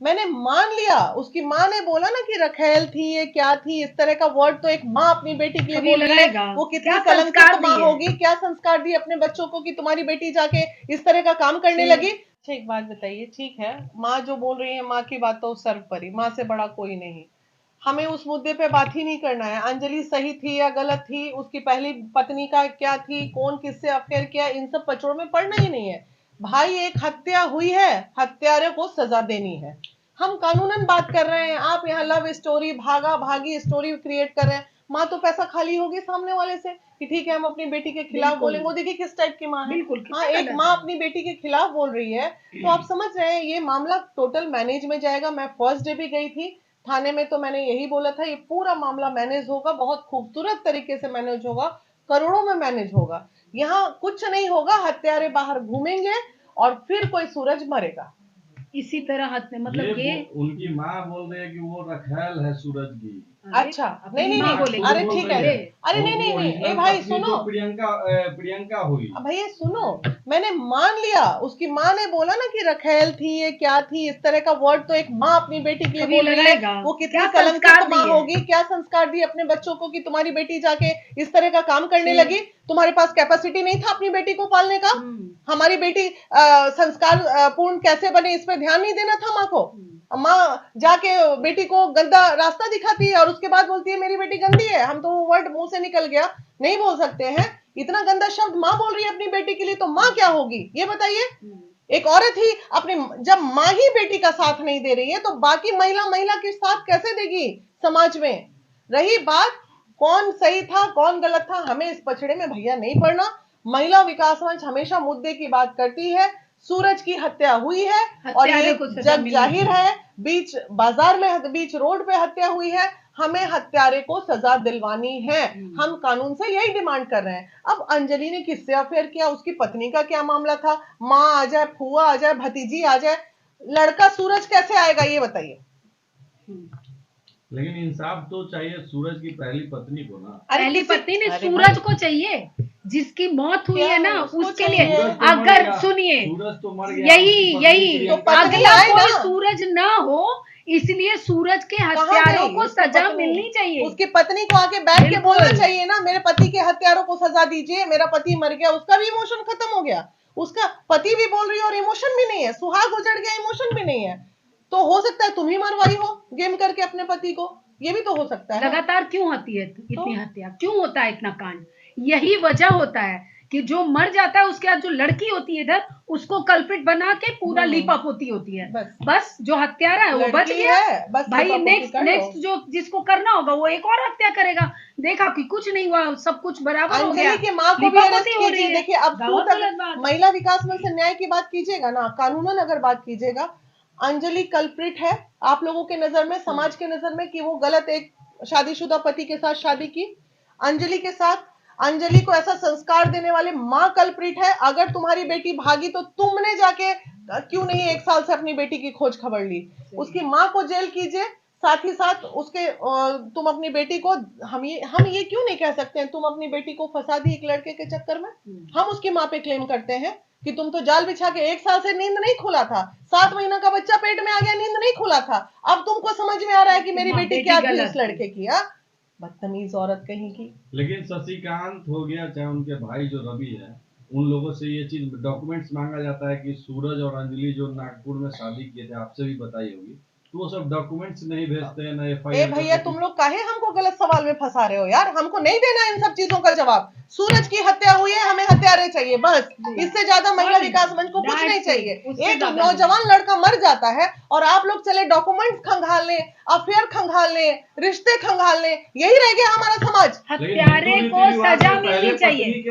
मैंने मान लिया, उसकी माँ ने बोला ना कि रखेल थी, ये क्या थी, इस तरह का वर्ड तो एक माँ अपनी बेटी के लिए बोल रही है, वो कितनी कलंकित माँ होगी, क्या संस्कार दी अपने बच्चों को कि तुम्हारी बेटी जाके इस तरह का काम करने लगी। अच्छा एक बात बताइए, ठीक है माँ जो बोल रही है, माँ की बात तो सर्वोपरि, माँ से बड़ा कोई नहीं, हमें उस मुद्दे पे बात ही नहीं करना है। अंजलि सही थी या गलत थी, उसकी पहली पत्नी का क्या थी, कौन किससे अफेयर किया, इन सब पचड़ों में पड़ना ही नहीं है भाई। एक हत्या हुई है, हत्यारे को सजा देनी है, हम कानूनन बात कर रहे हैं। आप यहाँ लव स्टोरी, भागा भागी स्टोरी क्रिएट कर रहे हैं। माँ तो पैसा खाली होगी सामने वाले से कि ठीक है हम अपनी बेटी के खिलाफ बोलेंगे। वो देखिए किस टाइप की माँ है। हाँ, एक माँ अपनी बेटी के खिलाफ बोल रही है, तो आप समझ रहे हैं ये मामला टोटल मैनेज में जाएगा। मैं फर्स्ट डे भी गई थी थाने में, तो मैंने यही बोला था ये पूरा मामला मैनेज होगा, बहुत खूबसूरत तरीके से मैनेज होगा, करोड़ों में मैनेज होगा। यहाँ कुछ नहीं होगा, हत्यारे बाहर घूमेंगे और फिर कोई सूरज मरेगा इसी तरह मतलब ये उनकी माँ बोल रही है कि वो रखेल है सूरज की। अच्छा नहीं नहीं नहीं, अरे ठीक है, अरे नहीं नहीं नहीं, ए भाई सुनो, प्रियंका हुई भैया सुनो, मैंने मान लिया, उसकी माँ ने बोला ना कि रखेल थी, ये क्या थी, इस तरह का वर्ड तो एक माँ अपनी बेटी के लिए बोल रही है, वो कितनी कलंकित माँ होगी, क्या संस्कार दी अपने बच्चों को कि तुम्हारी बेटी जाके इस तरह का काम करने लगी। तुम्हारे पास कैपेसिटी नहीं था अपनी बेटी को पालने का। हमारी बेटी संस्कार पूर्ण कैसे बने, इस पे ध्यान नहीं देना था माँ को। माँ जाके बेटी को गंदा रास्ता दिखाती है और उसके बाद बोलती है मेरी बेटी गंदी है। हम तो वो वर्ड मुंह से निकल गया, नहीं बोल सकते हैं, इतना गंदा शब्द माँ बोल रही है अपनी बेटी के लिए, तो माँ क्या होगी ये बताइए। एक औरत ही अपनी, जब माँ ही बेटी का साथ नहीं दे रही है तो बाकी महिला के साथ कैसे देगी समाज में। रही बात कौन सही था कौन गलत था, हमें इस पछड़े में भैया नहीं पड़ना। महिला विकास मंच हमेशा मुद्दे की बात करती है। सूरज की हत्या हुई है और ये जग जाहिर है, बीच बाजार में, बीच रोड पे हत्या हुई है, हमें हत्यारे को सजा दिलवानी है। हम कानून से यही डिमांड कर रहे हैं। अब अंजलि ने किससे अफेयर किया, उसकी पत्नी का क्या मामला था, माँ आ जाए, फुआ आ जाए, भतीजी आ जाए, लड़का सूरज कैसे आएगा ये बताइए। लेकिन इंसाफ तो चाहिए सूरज की पहली पत्नी को ना। पहली पत्नी ने सूरज को चाहिए, जिसकी मौत हुई है ना उसके लिए। अगर सुनिए, सूरज तो मर गया, यही तो अगला कोई सूरज ना हो, इसलिए सूरज के हत्यारों को सजा मिलनी चाहिए। उसकी पत्नी को आके बैठ के बोलना चाहिए ना, मेरे पति के हत्यारों को सजा दीजिए, मेरा पति मर गया, उसका भी इमोशन खत्म हो गया। उसका पति भी बोल रही है और इमोशन भी नहीं है, सुहाग उजड़ गया, इमोशन भी नहीं है। तो हो सकता है तुम ही मरवाई हो गेम करके अपने पति को, ये भी तो हो सकता है। लगातार क्यों होती है इतनी हत्या, क्यों होता है इतना कांड? यही वजह होता है कि जो मर जाता है उसके बाद जो लड़की होती है इधर, उसको कल्प्रिट बना के पूरा लीपअप होती है। बस जो हत्यारा है वो बच गया है, बस भाई नेक्स्ट जो जिसको करना होगा वो एक और हत्या करेगा। देखा कि कुछ नहीं हुआ, सब कुछ बराबर हो गया। अंजलि की माँ को भी अरेस्ट कीजिए। देखिए अब महिला विकास मंच से न्याय की बात कीजिएगा ना, कानूनन अगर बात कीजिएगा, अंजलि कल्प्रिट है आप लोगों के नजर में, समाज के नजर में, कि वो गलत एक शादीशुदा पति के साथ शादी की। अंजलि के साथ, अंजलि को ऐसा संस्कार देने वाले माँ कल्प्रिट है। अगर तुम्हारी बेटी भागी तो तुमने जाके क्यों नहीं 1 साल से अपनी बेटी की खोज खबर ली। उसकी माँ को जेल कीजिए, साथ ही साथ उसके तुम अपनी बेटी को, हम ये क्यों नहीं कह सकते हैं तुम अपनी बेटी को फंसा दी एक लड़के के चक्कर में। हम उसकी माँ पे क्लेम करते हैं कि तुम तो जाल बिछा के 1 साल से नींद नहीं खुला था, 7 महीना का बच्चा पेट में आ गया, नींद नहीं खुला था, अब तुमको समझ में आ रहा है कि मेरी बेटी क्या थी उस लड़के की। बदतमीज औरत कहीं की। लेकिन शशिकांत हो गया, चाहे उनके भाई जो रवि है, उन लोगों से ये चीज डॉक्यूमेंट्स मांगा जाता है कि सूरज और अंजलि जो नागपुर में शादी किए थे, आपसे भी बताई होगी, तो वो सब डॉक्यूमेंट्स नहीं भेजते हैं ना एफआईआर। भैया तुम लोग काहे हमको गलत सवाल में फंसा रहे हो यार, हमको नहीं देना इन सब चीजों का जवाब। सूरज की हत्या हुई है, हमें हत्यारे चाहिए बस, इससे ज्यादा महिला विकास मंच को कुछ नहीं चाहिए। एक नौजवान लड़का मर जाता है और आप लोग चले डॉक्यूमेंट्स खंगालने, अफेयर खंगालने, रिश्ते खंगालने, यही रह गया हमारा समाज। हत्यारे को सजा मिलनी चाहिए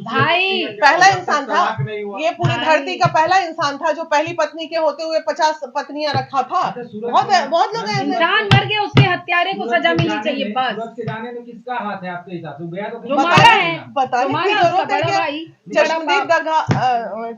भाई। पहला इंसान था ये, पूरी धरती का पहला इंसान था जो पहली पत्नी के होते हुए 50 पत्नियां रखा था। बहुत लोग हैं, इंसान मर गया, उसके हत्यारे को सजा मिलनी चाहिए बस। सूरज के जाने में किसका हाथ है आपके हिसाब से? गया तो जो मारा है, बताने की जरूरत है क्या?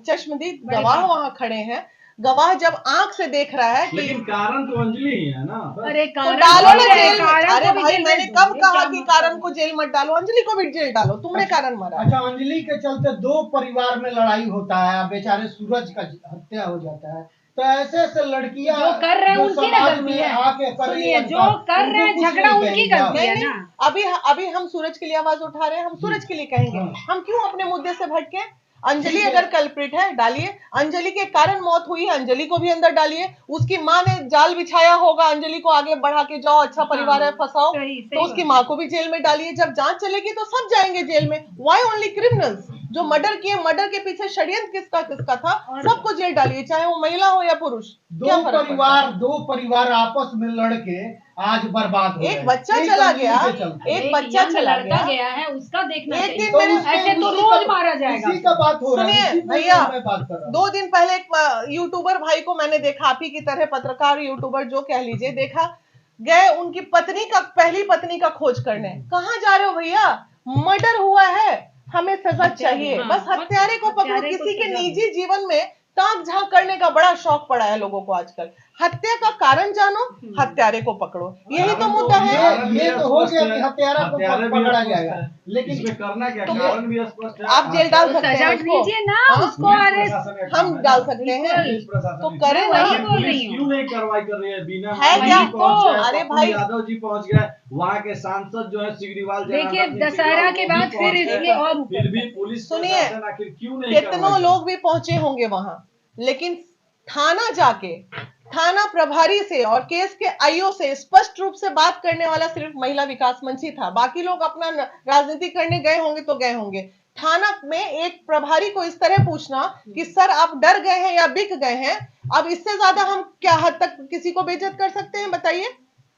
चश्मदीद गवाह वहाँ खड़े हैं, गवाह जब आंख से देख रहा है। लेकिन कारण तो अंजलि ही है ना। अरे तो डालो ना जेल में। अरे भाई मैंने कब कहा कि कारण को जेल मत डालो, अंजलि को भी जेल डालो, तुमने कारण मारा। अच्छा, अंजलि के चलते 2 परिवार में लड़ाई होता है, बेचारे सूरज का हत्या हो जाता है, तो ऐसे ऐसे लड़कियां जो कर रहे हैं जो उनकी ना समाज गलती में है। आके कर रही सुनिए, है जो इनका, कर रहे हैं उनको कुछ झगड़ा नहीं उनकी कहेंगे आप। गलती है नहीं ना। नहीं, अभी हम सूरज के लिए आवाज उठा रहे हैं, हम सूरज के लिए कहेंगे। हम क्यों अपने मुद्दे से भटके? अंजलि अगर कल्प्रिट है, डालिए। अंजलि के कारण मौत हुई है, अंजलि को भी अंदर डालिए। उसकी माँ ने जाल बिछाया होगा अंजलि को आगे बढ़ा के, जाओ अच्छा परिवार है, फंसाओ। तो उसकी माँ को भी जेल में डालिए। जब जांच चलेगी तो सब जाएंगे जेल में। Why only criminals? जो मर्डर किए, मर्डर के पीछे षड्यंत्र किसका किसका था, सबको जेल डालिए, चाहे वो महिला हो या पुरुष। क्या फर्क पड़ता है? दो परिवार आपस में लड़के आज बर्बाद हो एक बच्चा चला गया, एक बच्चा चला गया है, उसका देखना एक चाहिए। दिन मेरे ऐसे तो रोज मारा जाएगा। इसी का बात हो रहा है। सुनिए इसी पे भैया, मैं बात कर रहा हूं। 2 दिन पहले एक यूट्यूबर भाई को मैंने देखा, आप ही की तरह पत्रकार यूट्यूबर जो कह लीजिए, देखा गए उनकी पत्नी का, पहली पत्नी का खोज करने। कहाँ जा रहे हो भैया? मर्डर हुआ है, हमें सजा चाहिए। हाँ, बस हत्यारे को पकड़ो। हत्यारे को किसी के सजा दो। निजी जीवन में ताक झांक करने का बड़ा शौक पड़ा है लोगों को आजकल। हत्या का कारण जानो, हत्यारे को पकड़ो, यही तो मुद्दा है। ये तो हो गया कि हत्यारा को पकड़ा जाएगा, लेकिन इसमें करना क्या, तो कारण भी स्पष्ट है। आप जेल डाल सकते हैं सजा उसको, दीजिए ना, हाँ? उसको अरेस्ट। हम डाल सकते हैं, तो करें ना। वही बोल रही पुलिस हूँ। क्यों नहीं कार्रवाई कर रही है? बिना है माधव क्या? जी पहुंच गए, अरे पप्पू भाई, यादव जी पहुंच गए, वहाँ के सांसद जो है सिगरीवाल, देखिए, जनार्दन सिंह दशहरा सिगरीवाल, के वो भी बाद फिर पहुंच गए। इसमें और फिर भी पुलिस सुनिए, प्रशासन आखिर क्यों नहीं कितनों कार्रवाई लोग भी पहुंचे होंगे वहां, लेकिन थाना जाके थाना प्रभारी से और केस के आईओ से स्पष्ट रूप से बात करने वाला सिर्फ महिला विकास मंच ही था। बाकी लोग अपना राजनीति करने गए होंगे तो गए होंगे। थाना में एक प्रभारी को इस तरह पूछना कि सर आप डर गए हैं या बिक गए हैं, अब इससे ज्यादा हम क्या हद तक किसी को बेइज्जत कर सकते हैं, बताइए।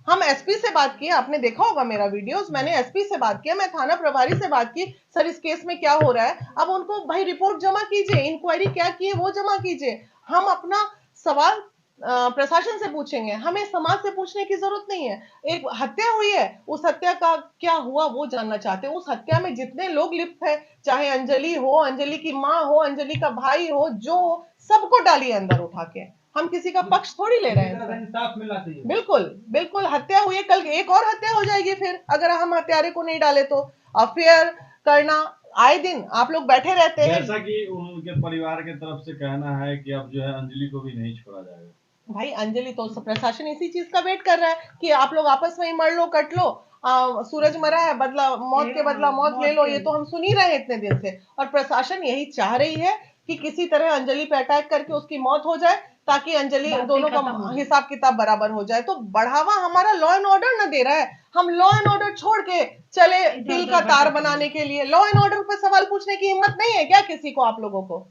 हम एसपी से बात किए, आपने देखा होगा मेरा वीडियोस, मैंने एसपी से बात किया, मैं थाना प्रभारी से बात की, सर इस केस में क्या हो रहा है। अब उनको भाई रिपोर्ट जमा कीजिए, इंक्वायरी क्या की है वो जमा कीजिए। हम अपना सवाल प्रशासन से पूछेंगे, हमें समाज से पूछने की जरूरत नहीं है। एक हत्या हुई है, उस हत्या का क्या हुआ वो जानना चाहते हैं। उस हत्या में जितने लोग लिप्त है, चाहे अंजलि हो, अंजलि की माँ हो, अंजलि का भाई हो, जो हो, सबको डालिए अंदर उठा के। हम किसी का पक्ष थोड़ी ले रहे हैं। इंसाफ मिलना चाहिए। बिल्कुल बिल्कुल, हत्या हुई है, कल एक और हत्या हो जाएगी फिर अगर हम हत्यारे को नहीं डाले तो। अफेयर करना आए दिन आप लोग बैठे रहते हैं। जैसा कि उनके परिवार के तरफ से कहना है कि अब जो है अंजलि को भी नहीं छोड़ा जाएगा। भाई अंजलि तो प्रशासन इसी चीज का वेट कर रहा है कि आप लोग आपस में ही मर लो, कट लो। सूरज मरा है, बदला मौत के बदला मौत ले लो, ये तो हम सुन ही रहे हैं इतने दिन से। और प्रशासन यही चाह रही है कि किसी तरह अंजलि पे अटैक करके उसकी मौत हो जाए, ताकि अंजलि दोनों का हिसाब किताब बराबर हो जाए। तो बढ़ावा हमारा लॉ एंड ऑर्डर ना दे रहा है। हम लॉ एंड ऑर्डर छोड़ के चले दिल का तार बनाने के लिए। लॉ एंड ऑर्डर पे सवाल पूछने की हिम्मत नहीं है क्या किसी को? आप लोगों को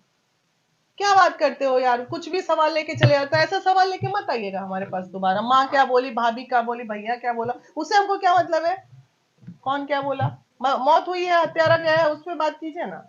क्या बात करते हो यार, कुछ भी सवाल लेके चले जाता है। ऐसा सवाल लेके मत आइएगा हमारे पास दोबारा। माँ क्या बोली, भाभी क्या बोली, भैया क्या बोला, उससे हमको क्या मतलब है? कौन क्या बोला? मौत हुई है, हत्यारा गया है, उस पर बात कीजिए ना।